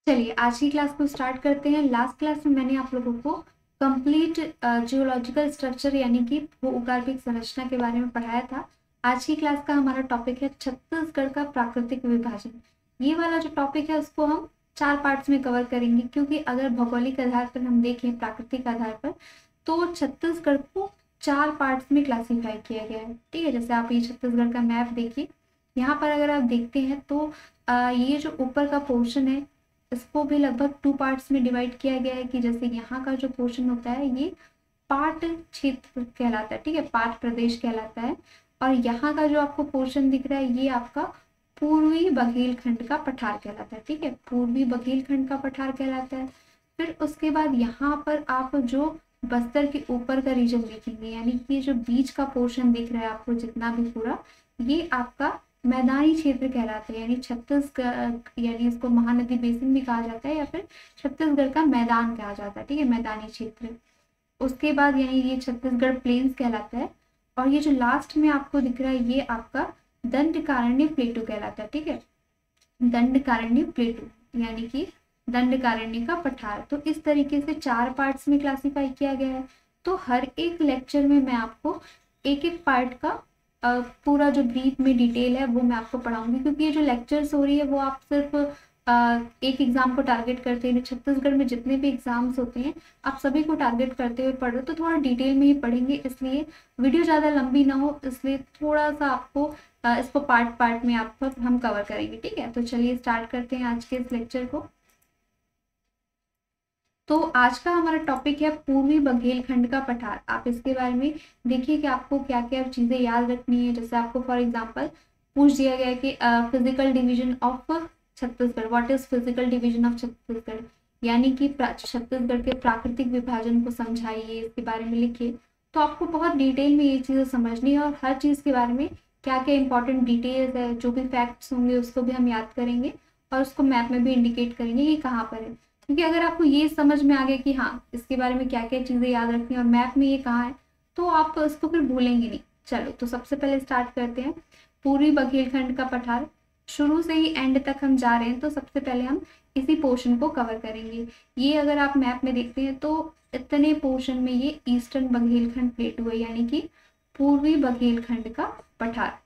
चलिए आज की क्लास को स्टार्ट करते हैं। लास्ट क्लास में मैंने आप लोगों को कंप्लीट जियोलॉजिकल स्ट्रक्चर यानी कि भूगर्भिक संरचना के बारे में पढ़ाया था। आज की क्लास का हमारा टॉपिक है छत्तीसगढ़ का प्राकृतिक विभाजन। ये वाला जो टॉपिक है उसको हम 4 पार्ट्स में कवर करेंगे, क्योंकि अगर भौगोलिक आधार पर हम देखें, प्राकृतिक आधार पर, तो छत्तीसगढ़ को 4 पार्ट्स में क्लासीफाई किया गया है। ठीक है, जैसे आप ये छत्तीसगढ़ का मैप देखिए, यहाँ पर अगर आप देखते हैं तो ये जो ऊपर का पोर्शन है इसको भी लगभग 2 पार्ट्स में डिवाइड किया गया है। कि जैसे यहाँ का जो पोर्शन होता है ये पाट क्षेत्र कहलाता है, ठीक है, पाट प्रदेश कहलाता है। और यहाँ का जो आपको पोर्शन दिख रहा है ये आपका पूर्वी बघेलखंड का पठार कहलाता है। ठीक है, पूर्वी बघेलखंड का पठार कहलाता है। फिर उसके बाद यहाँ पर आप जो बस्तर के ऊपर का रीजन देखेंगे, यानी कि जो बीच का पोर्शन दिख रहा है आपको जितना भी पूरा, ये आपका मैदानी क्षेत्र कहलाते हैं। यानी छत्तीसगढ़, यानी इसको महानदी बेसिन भी कहा जाता है या फिर छत्तीसगढ़ का मैदान कहा जाता है। ठीक है, मैदानी क्षेत्र। उसके बाद यानी ये छत्तीसगढ़ प्लेन्स कहलाता है। और ये जो लास्ट में आपको दिख रहा है ये आपका दंडकारण्य प्लेटू कहलाता है। ठीक है, दंडकारण्य प्लेटू यानी कि दंडकारण्य का पठार। तो इस तरीके से 4 पार्ट्स में क्लासीफाई किया गया है। तो हर एक लेक्चर में मैं आपको एक एक पार्ट का पूरा जो ब्रीफ में डिटेल है वो मैं आपको पढ़ाऊंगी, क्योंकि ये जो लेक्चर्स हो रही है वो आप सिर्फ एक एग्जाम को टारगेट करते हैं। छत्तीसगढ़ में जितने भी एग्जाम्स होते हैं आप सभी को टारगेट करते हुए पढ़ रहे हो, तो थोड़ा डिटेल में ही पढ़ेंगे, इसलिए वीडियो ज़्यादा लंबी ना हो, इसलिए थोड़ा सा आपको इसको पार्ट पार्ट में आपको हम कवर करेंगे। ठीक है, तो चलिए स्टार्ट करते हैं आज के इस लेक्चर को। तो आज का हमारा टॉपिक है पूर्वी बघेलखंड का पठार। आप इसके बारे में देखिए कि आपको क्या क्या चीजें याद रखनी है। जैसे आपको फॉर एग्जांपल पूछ दिया गया कि physical division of Chhattisgarh, what is physical division of Chhattisgarh, यानी कि छत्तीसगढ़ के प्राकृतिक विभाजन को समझाइए, इसके बारे में लिखिए। तो आपको बहुत डिटेल में ये चीजें समझनी है और हर चीज के बारे में क्या क्या इंपॉर्टेंट डिटेल्स है, जो भी फैक्ट्स होंगे उसको भी हम याद करेंगे और उसको मैप में भी इंडिकेट करेंगे कि कहाँ पर है। क्योंकि अगर आपको ये समझ में आ गया कि हाँ इसके बारे में क्या क्या चीजें याद रखनी है और मैप में ये कहाँ है, तो आप इसको फिर भूलेंगे नहीं। चलो तो सबसे पहले स्टार्ट करते हैं। पूर्वी बघेलखंड का पठार, शुरू से ही एंड तक हम जा रहे हैं, तो सबसे पहले हम इसी पोर्शन को कवर करेंगे। ये अगर आप मैप में देखते हैं तो इतने पोर्शन में ये ईस्टर्न बघेलखंड प्लेटू है, यानी कि पूर्वी बघेलखंड का पठार।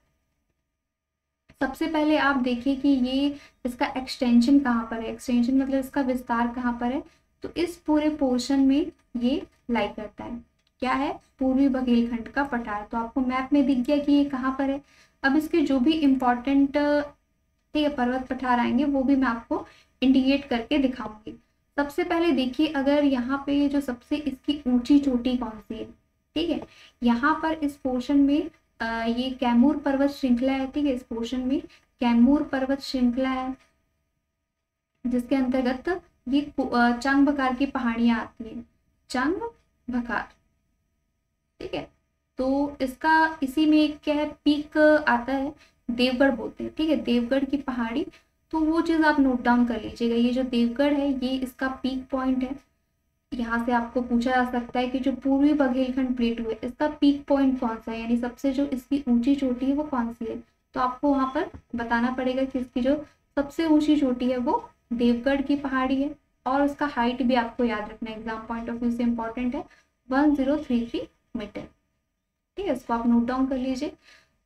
सबसे पहले आप देखिए कि ये इसका एक्सटेंशन कहाँ पर है, एक्सटेंशन मतलब इसका विस्तार कहाँ पर है। तो इस पूरे पोर्शन में ये लाई करता है, क्या है, पूर्वी बघेलखंड का पठार। तो आपको मैप में दिख गया कि ये कहाँ पर है। अब इसके जो भी इम्पोर्टेंट, ठीक है, पर्वत पठार आएंगे वो भी मैं आपको इंडिकेट करके दिखाऊंगी। सबसे पहले देखिए, अगर यहाँ पे जो सबसे इसकी ऊंची चोटी कौन सी है, ठीक है, यहाँ पर इस पोर्शन में ये कैमूर पर्वत श्रृंखला है। ठीक है, इस पोर्शन में कैमूर पर्वत श्रृंखला है, जिसके अंतर्गत ये चंग बकार की पहाड़ियां आती है, चंग बकार। ठीक है, तो इसका इसी में एक क्या है, पीक आता है, देवगढ़ बोलते हैं। ठीक है, देवगढ़ की पहाड़ी। तो वो चीज आप नोट डाउन कर लीजिएगा, ये जो देवगढ़ है ये इसका पीक पॉइंट है। यहाँ से आपको पूछा जा सकता है कि जो पूर्वी बघेलखंड प्लेटू है इसका पीक पॉइंट कौन सा है, यानी सबसे जो इसकी ऊंची चोटी है वो कौन सी है। तो आपको वहां पर बताना पड़ेगा कि इसकी जो सबसे ऊंची चोटी है वो देवगढ़ की पहाड़ी है। और उसका हाइट भी आपको याद रखना है, एग्जाम पॉइंट ऑफ व्यू से इंपॉर्टेंट है, 1033 मीटर। ठीक है, इसको आप नोट डाउन कर लीजिए।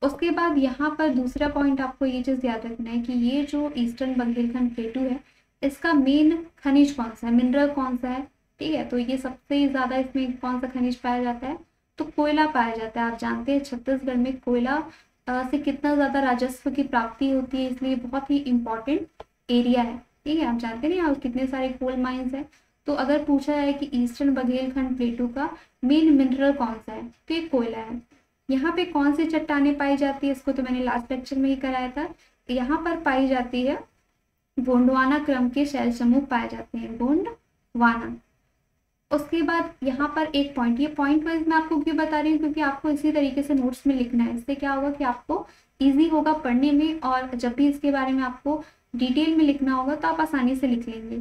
उसके बाद यहाँ पर दूसरा पॉइंट आपको ये चीज याद रखना है कि ये जो ईस्टर्न बघेलखंड प्लेटू है इसका मेन खनिज कौन सा है, मिनरल कौन सा है। ठीक है, तो ये सबसे ज्यादा इसमें कौन सा खनिज पाया जाता है, तो कोयला पाया जाता है। आप जानते हैं छत्तीसगढ़ में कोयला से कितना ज्यादा राजस्व की प्राप्ति होती है, इसलिए बहुत ही इंपॉर्टेंट एरिया है। ठीक है, आप जानते हैं यहाँ कितने सारे कोल माइंस है। तो अगर पूछा जाए कि ईस्टर्न बघेलखंड प्लेटू का मेन मिनरल कौन सा है, तो ये कोयला है। यहाँ पे कौन सी चट्टानें पाई जाती है, इसको तो मैंने लास्ट लेक्चर में ही कराया था। यहाँ पर पाई जाती है गोंडवाना क्रम के शैल समूह पाए जाते हैं, गोंडवाना। उसके बाद यहाँ पर एक पॉइंट, ये पॉइंट वाइज मैं आपको क्यों बता रही हूँ, क्योंकि आपको इसी तरीके से नोट्स में लिखना है। इससे क्या होगा कि आपको इजी होगा पढ़ने में, और जब भी इसके बारे में आपको डिटेल में लिखना होगा तो आप आसानी से लिख लेंगे।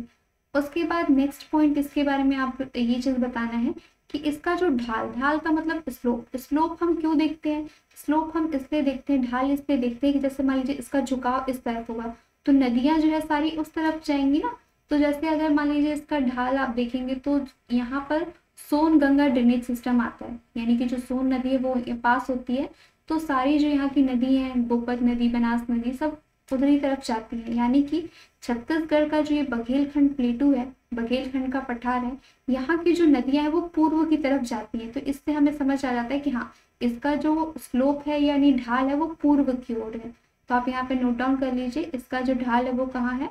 उसके बाद नेक्स्ट पॉइंट इसके बारे में आप ये चीज बताना है कि इसका जो ढाल, ढाल का मतलब स्लोप, स्लोप हम क्यों देखते हैं, स्लोप हम इसलिए देखते हैं, ढाल इसलिए देखते हैं कि जैसे मान लीजिए इसका झुकाव इस तरफ होगा तो नदियां जो है सारी उस तरफ जाएंगी ना, तो जैसे अगर मान लीजिए इसका ढाल आप देखेंगे तो यहाँ पर सोन गंगा ड्रेनेज सिस्टम आता है, यानी कि जो सोन नदी है वो पास होती है, तो सारी जो यहाँ की नदी है, गोपत नदी, बनास नदी, सब उधरी तरफ जाती है। यानी कि छत्तीसगढ़ का जो ये बघेलखंड प्लेटू है, बघेलखंड का पठार है, यहाँ की जो नदियां हैं वो पूर्व की तरफ जाती हैं। तो इससे हमें समझ आ जाता है कि हाँ, इसका जो स्लोप है यानी ढाल है वो पूर्व की ओर है। तो आप यहाँ पे नोट डाउन कर लीजिए, इसका जो ढाल है वो कहाँ है,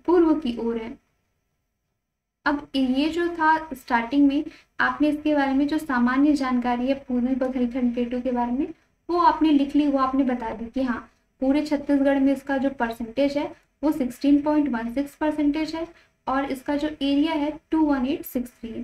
पूर्व की ओर है। अब ये जो था स्टार्टिंग में आपने इसके बारे में जो सामान्य जानकारी है पूर्वी बघेलखंड प्लेटू के बारे में वो आपने लिख ली, वो आपने बता दी कि हाँ पूरे छत्तीसगढ़ में इसका जो परसेंटेज है वो 16.16% है और इसका जो एरिया है 21863 है।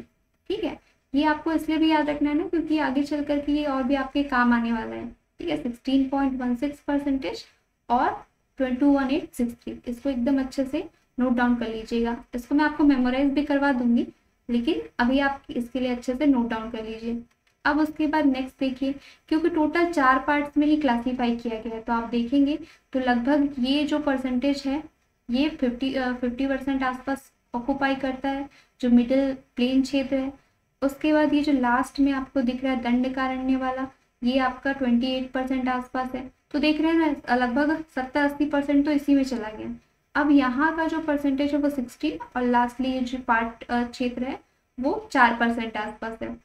ठीक है, ये आपको इसलिए भी याद रखना है ना क्योंकि आगे चल कर के ये और भी आपके काम आने वाला है। ठीक है, 16.16% और 21863, इसको एकदम अच्छे से नोट डाउन कर लीजिएगा। इसको मैं आपको मेमोराइज भी करवा दूंगी, लेकिन अभी आप इसके लिए अच्छे से नोट डाउन कर लीजिए। अब उसके बाद नेक्स्ट देखिए, क्योंकि टोटल 4 पार्ट्स में ही क्लासीफाई किया गया है, तो आप देखेंगे तो लगभग ये जो परसेंटेज है ये 50% आसपास ऑक्यूपाई करता है, जो मिडिल प्लेन क्षेत्र है। उसके बाद ये जो लास्ट में आपको दिख रहा है दंडकारण्य वाला, ये आपका 28% आसपास है। तो देख रहे हैं ना, लगभग 70-80% तो इसी में चला गया। अब यहाँ का जो परसेंटेज है वो 16 और लास्टली ये जो पार्ट क्षेत्र है वो 4% आसपास है।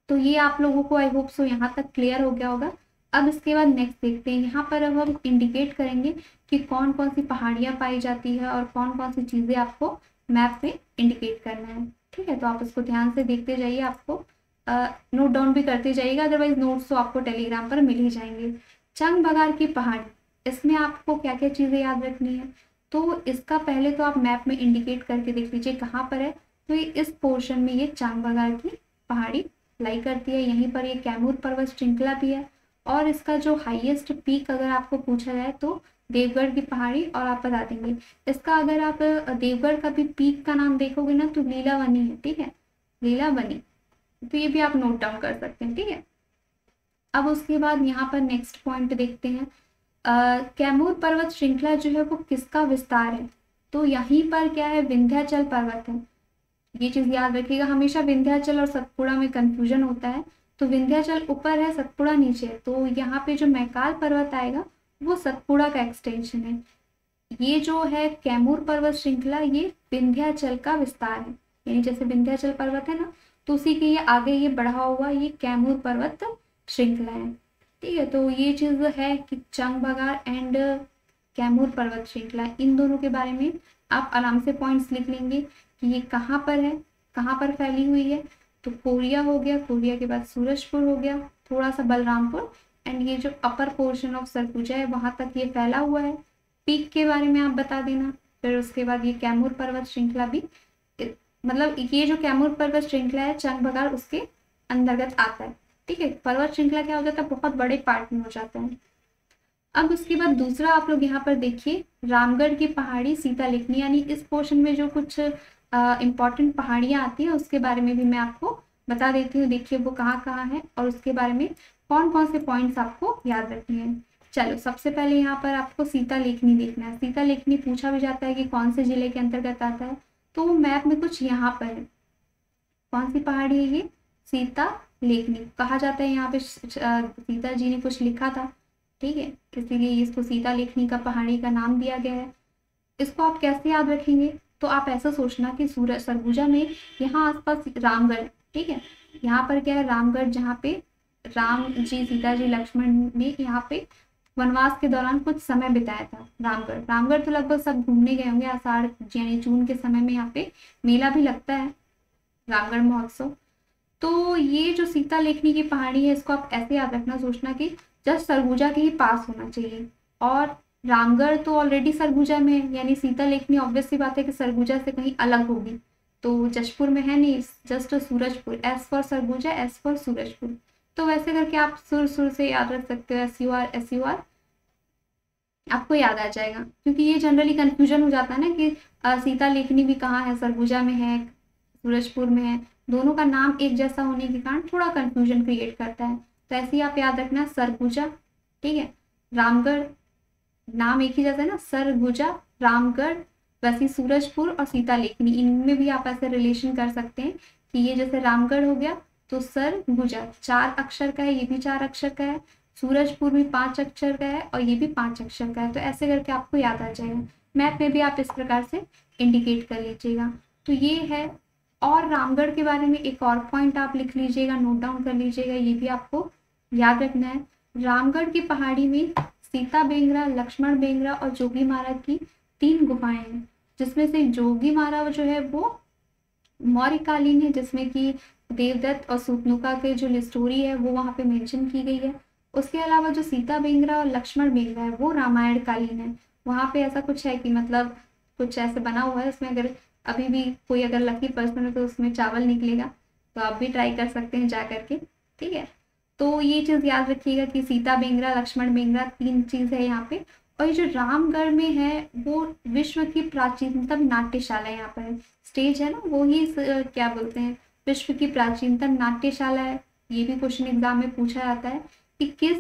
तो ये आप लोगों को आई होप सो यहाँ तक क्लियर हो गया होगा। अब इसके बाद नेक्स्ट देखते हैं, यहाँ पर अब हम इंडिकेट करेंगे कि कौन कौन सी पहाड़ियाँ पाई जाती है और कौन कौन सी चीज़ें आपको मैप में इंडिकेट करना है। ठीक है, तो आप इसको ध्यान से देखते जाइए, आपको नोट डाउन भी करते जाइएगा, अदरवाइज नोट्स तो आपको टेलीग्राम पर मिल ही जाएंगे। चंगबघार की पहाड़ी, इसमें आपको क्या क्या चीज़ें याद रखनी है, तो इसका पहले तो आप मैप में इंडिकेट करके देख लीजिए कहाँ पर है। तो ये इस पोर्शन में ये चंगबघार की पहाड़ी लाई करती है, यहीं पर ये कैमूर पर्वत श्रृंखला भी है और इसका जो हाईएस्ट पीक अगर आपको पूछा जाए तो देवगढ़ की पहाड़ी, और आप बता देंगे इसका, अगर आप देवगढ़ का भी पीक का नाम देखोगे ना तो लीलावनी है। ठीक है, लीलावनी, तो ये भी आप नोट डाउन कर सकते हैं। ठीक है, अब उसके बाद यहाँ पर नेक्स्ट पॉइंट देखते हैं, कैमूर पर्वत श्रृंखला जो है वो किसका विस्तार है, तो यहीं पर क्या है, विंध्याचल पर्वत है। ये चीज याद रखिएगा, हमेशा विंध्याचल और सतपुड़ा में कंफ्यूजन होता है। तो विंध्याचल ऊपर है, सतपुड़ा नीचे है, तो यहाँ पे जो मैकाल पर्वत आएगा वो सतपुड़ा का एक्सटेंशन है। ये जो है कैमूर पर्वत श्रृंखला ये विंध्याचल का विस्तार है, यानी जैसे विंध्याचल पर्वत है ना, तो उसी के ये आगे ये बढ़ा हुआ ये कैमूर पर्वत श्रृंखला है। ठीक है, तो ये चीज है कि चंगबघार एंड कैमूर पर्वत श्रृंखला, इन दोनों के बारे में आप आराम से पॉइंट्स लिख लेंगे कि ये कहाँ पर है, कहाँ पर फैली हुई है। तो कोरिया हो गया, कोरिया के बाद सूरजपुर हो गया, थोड़ा सा बलरामपुर, एंड ये जो अपर पोर्शन ऑफ सरगुजा है वहां तक ये फैला हुआ है। पीक के बारे में आप बता देना। फिर उसके बाद ये कैमूर पर्वत श्रृंखला भी, मतलब ये जो कैमूर पर्वत श्रृंखला है चंगबघार उसके अंतर्गत आता है। ठीक है, पर्वत श्रृंखला क्या हो जाता है, बहुत बड़े पार्ट में हो जाता है। अब उसके बाद दूसरा आप लोग यहाँ पर देखिए, रामगढ़ की पहाड़ी सीता लेखनी, यानी इस पोर्शन में जो कुछ इंपॉर्टेंट पहाड़ियाँ आती है उसके बारे में भी मैं आपको बता देती हूँ। देखिए वो कहाँ कहाँ है और उसके बारे में कौन कौन से पॉइंट्स आपको याद रखने हैं। चलो, सबसे पहले यहाँ पर आपको सीता लेखनी देखना है। सीता लेखनी पूछा भी जाता है कि कौन से जिले के अंतर्गत आता है, तो वो मैप में कुछ यहाँ पर है। कौन सी पहाड़ी है ये, सीता लेखनी कहा जाता है। यहाँ पे सीता जी ने कुछ लिखा था, ठीक है, इसीलिए इसको सीता लेखनी का पहाड़ी का नाम दिया गया है। इसको आप कैसे याद रखेंगे, तो आप ऐसा सोचना कि सरगुजा में यहाँ आसपास रामगढ़, ठीक है, यहाँ पर क्या है, रामगढ़, जहाँ पे राम जी, सीता जी, लक्ष्मण ने यहाँ पे वनवास के दौरान कुछ समय बिताया था। रामगढ़ तो लगभग सब घूमने गए होंगे, आषाढ़ यानी जून के समय में यहाँ पे मेला भी लगता है, रामगढ़ महोत्सव। तो ये जो सीता लेखनी की पहाड़ी है इसको आप ऐसे याद रखना, सोचना कि जस्ट सरगुजा के ही पास होना चाहिए। और रामगढ़ तो ऑलरेडी सरगुजा में है, यानी सीता लेखनी ऑब्वियस सी बात है कि सरगुजा से कहीं अलग होगी, तो जशपुर में है नहीं, just Surajpur, S for Surguja, S for Surajpur. तो वैसे करके आप सुर से याद रख सकते हो, SUR आपको याद आ जाएगा, क्योंकि ये जनरली कंफ्यूजन हो जाता है ना कि सीता लेखनी भी कहाँ है, सरगुजा में है, सूरजपुर में है, दोनों का नाम एक जैसा होने के कारण थोड़ा कंफ्यूजन क्रिएट करता है। तो ऐसे ही आप याद रखना, सरगुजा, ठीक है, रामगढ़, नाम एक ही जैसा है ना, सरगुजा, रामगढ़, वैसे सूरजपुर और सीता लेखनी, इनमें भी आप ऐसे रिलेशन कर सकते हैं कि ये जैसे रामगढ़ हो गया तो सरगुजा 4 अक्षर का है, ये भी 4 अक्षर का है, सूरजपुर भी 5 अक्षर का है और ये भी 5 अक्षर का है। तो ऐसे करके आपको याद आ जाएगा। मैप में भी आप इस प्रकार से इंडिकेट कर लीजिएगा। तो ये है। और रामगढ़ के बारे में एक और पॉइंट आप लिख लीजिएगा, नोट डाउन कर लीजिएगा, ये भी आपको याद रखना है। रामगढ़ की पहाड़ी में सीता बेंगरा, लक्ष्मण बेंगरा और जोगी मारा की 3 गुफाएं हैं, जिसमें से जोगी मारा जो है वो मौर्यकालीन है, जिसमें कि देवदत्त और सूतनुका के जो स्टोरी है वो वहाँ पे मेंशन की गई है। उसके अलावा जो सीता बेंगरा और लक्ष्मण बेंगरा है वो रामायण कालीन है। वहाँ पे ऐसा कुछ है कि मतलब कुछ ऐसे बना हुआ है, उसमें अगर अभी भी कोई अगर लकी पर्सन है तो उसमें चावल निकलेगा, तो आप भी ट्राई कर सकते हैं जा करके। ठीक है, तो ये चीज़ याद रखिएगा कि सीता बेंगरा, लक्ष्मण बेंगरा 3 चीज़ है यहाँ पे। और ये जो रामगढ़ में है वो विश्व की प्राचीनतम नाट्यशाला यहाँ पर है। स्टेज है ना, वो ही क्या बोलते हैं, विश्व की प्राचीनतम नाट्यशाला है। ये भी क्वेश्चन एग्जाम में पूछा जाता है कि किस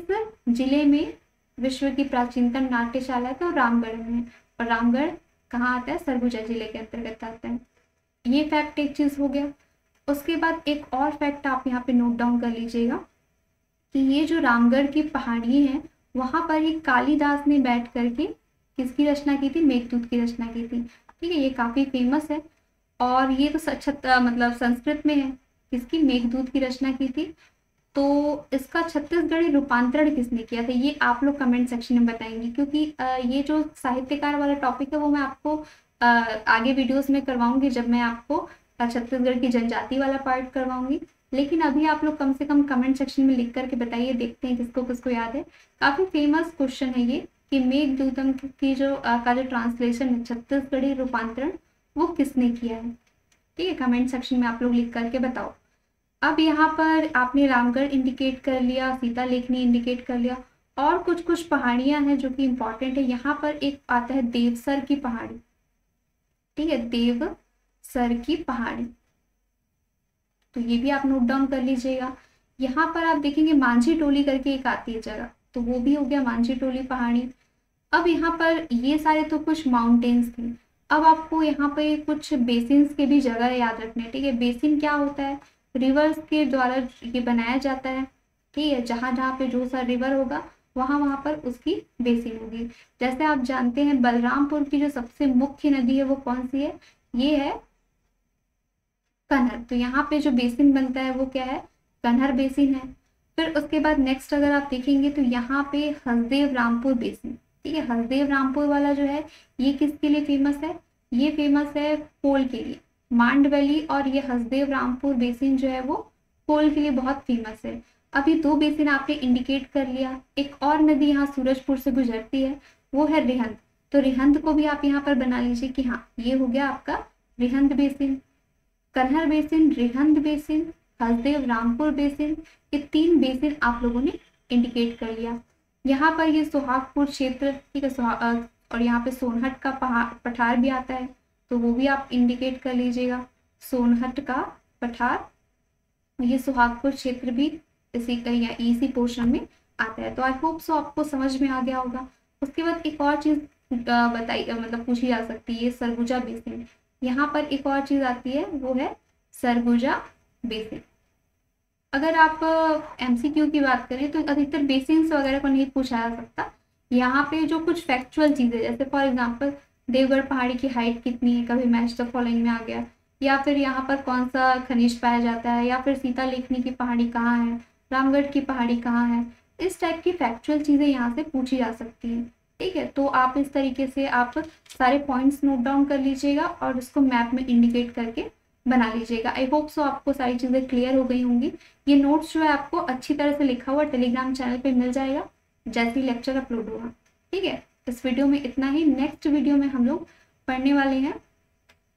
जिले में विश्व की प्राचीनतम नाट्यशाला है, तो रामगढ़ में है। और रामगढ़ कहाँ आता है, सरगुजा जिले के अंतर्गत आता है। ये फैक्ट एक चीज हो गया। उसके बाद एक और फैक्ट आप यहाँ पे नोट डाउन कर लीजिएगा कि ये जो रामगढ़ की पहाड़ी है वहां पर ही कालिदास ने बैठ करके किसकी रचना की थी, मेघदूत की रचना की थी। ठीक है, ये काफी फेमस है। और ये तो मतलब संस्कृत में है, किसकी, मेघदूत की रचना की थी। तो इसका छत्तीसगढ़ी रूपांतरण किसने किया था, ये आप लोग कमेंट सेक्शन में बताएंगे, क्योंकि ये जो साहित्यकार वाला टॉपिक है वो मैं आपको आगे वीडियोस में करवाऊंगी, जब मैं आपको छत्तीसगढ़ की जनजाति वाला पार्ट करवाऊंगी। लेकिन अभी आप लोग कम से कम कमेंट सेक्शन में लिख करके बताइए, देखते हैं किसको किसको याद है। काफी फेमस क्वेश्चन है ये कि मेघदूतम की का जो ट्रांसलेशन है, छत्तीसगढ़ी रूपांतरण, वो किसने किया है। ठीक है, कमेंट सेक्शन में आप लोग लिख करके बताओ। अब यहाँ पर आपने रामगढ़ इंडिकेट कर लिया, सीता लेखनी इंडिकेट कर लिया, और कुछ कुछ पहाड़ियां हैं जो कि इंपॉर्टेंट है। यहाँ पर एक आता है देवसर की पहाड़ी। ठीक है, देवसर की पहाड़ी, तो ये भी आप नोट डाउन कर लीजिएगा। यहाँ पर आप देखेंगे मांझी टोली करके एक आती है जगह, तो वो भी हो गया मांझी टोली पहाड़ी। अब यहाँ पर ये सारे तो कुछ माउंटेन्स थे। अब आपको यहाँ पे कुछ बेसिन्स के भी जगह याद रखने हैं। ठीक है, बेसिन क्या होता है, रिवर्स के द्वारा ये बनाया जाता है। ठीक है, जहाँ जहाँ पे जो सा रिवर होगा वहाँ वहाँ पर उसकी बेसिन होगी। जैसे आप जानते हैं बलरामपुर की जो सबसे मुख्य नदी है वो कौन सी है, ये है कन्हर। तो यहाँ पे जो बेसिन बनता है वो क्या है, कन्हर बेसिन है। फिर उसके बाद नेक्स्ट अगर आप देखेंगे तो यहाँ पे हसदेव रामपुर बेसिन। ठीक है, हसदेव रामपुर वाला जो है ये किसके लिए फेमस है, ये फेमस है कोल के लिए। मांड वैली और ये हसदेव रामपुर बेसिन जो है वो कोल के लिए बहुत फेमस है। अभी 2 बेसिन आपने इंडिकेट कर लिया। एक और नदी यहाँ सूरजपुर से गुजरती है, वो है रिहंद। तो रिहंद को भी आप यहाँ पर बना लीजिए कि हाँ ये हो गया आपका Rihand basin. Kanhar basin, Rihand basin, Hasdeo Rampur basin, ये 3 बेसिन आप लोगों ने इंडिकेट कर लिया। यहाँ पर ये सुहागपुर क्षेत्र, ठीक है, और यहाँ पे सोनहट का पठार भी आता है, तो वो भी आप इंडिकेट कर लीजिएगा। सोनहट का पठार, ये सुहागपुर क्षेत्र भी इसी का या इसी पोर्शन में आता है। तो आई होप सो आपको समझ में आ गया होगा। उसके बाद एक और चीज बताई मतलब पूछी जा सकती है, सरगुजा बेसिन। यहाँ पर एक और चीज आती है वो है सरगुजा बेसिन। अगर आप एमसीक्यू की बात करें तो अधिकतर बेसिन्स वगैरह को नहीं पूछा जा सकता। यहाँ पे जो कुछ फैक्चुअल चीजें, जैसे फॉर एग्जांपल देवगढ़ पहाड़ी की हाइट कितनी है, कभी मैच द फॉलोइंग में आ गया, या फिर यहाँ पर कौन सा खनिज पाया जाता है, या फिर सीता लेखनी की पहाड़ी कहाँ है, रामगढ़ की पहाड़ी कहाँ है, इस टाइप की फैक्चुअल चीजें यहाँ से पूछी जा सकती हैं। ठीक है, तो आप इस तरीके से आप सारे पॉइंट्स नोट डाउन कर लीजिएगा और उसको मैप में इंडिकेट करके बना लीजिएगा। आई होप सो आपको सारी चीज़ें क्लियर हो गई होंगी। ये नोट्स जो है आपको अच्छी तरह से लिखा हुआ टेलीग्राम चैनल पे मिल जाएगा जैसे ही लेक्चर अपलोड होगा। ठीक है, इस वीडियो में इतना ही। नेक्स्ट वीडियो में हम लोग पढ़ने वाले हैं,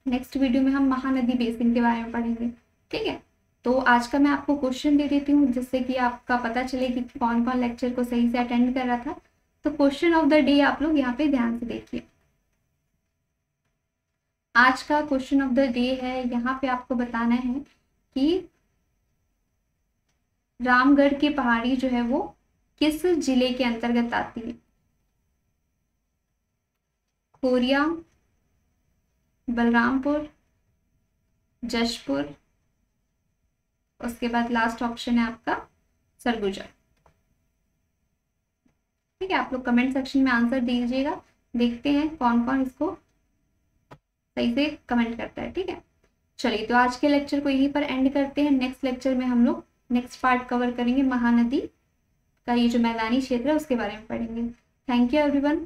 नेक्स्ट वीडियो में हम महानदी बेसिन के बारे में पढ़ेंगे। ठीक है, तो आज का मैं आपको क्वेश्चन दे देती हूँ जिससे कि आपका पता चले कि कौन कौन लेक्चर को सही से अटेंड कर रहा था। तो क्वेश्चन ऑफ द डे आप लोग यहाँ पे ध्यान से देखिए। आज का क्वेश्चन ऑफ द डे है, यहाँ पे आपको बताना है कि रामगढ़ की पहाड़ी जो है वो किस जिले के अंतर्गत आती है। कोरिया, बलरामपुर, जशपुर, उसके बाद लास्ट ऑप्शन है आपका सरगुजा। ठीक है, आप लोग कमेंट सेक्शन में आंसर दीजिएगा, देखते हैं कौन कौन इसको सही से कमेंट करता है। ठीक है, चलिए तो आज के लेक्चर को यहीं पर एंड करते हैं। नेक्स्ट लेक्चर में हम लोग नेक्स्ट पार्ट कवर करेंगे, महानदी का ये जो मैदानी क्षेत्र है उसके बारे में पढ़ेंगे। Thank you everyone.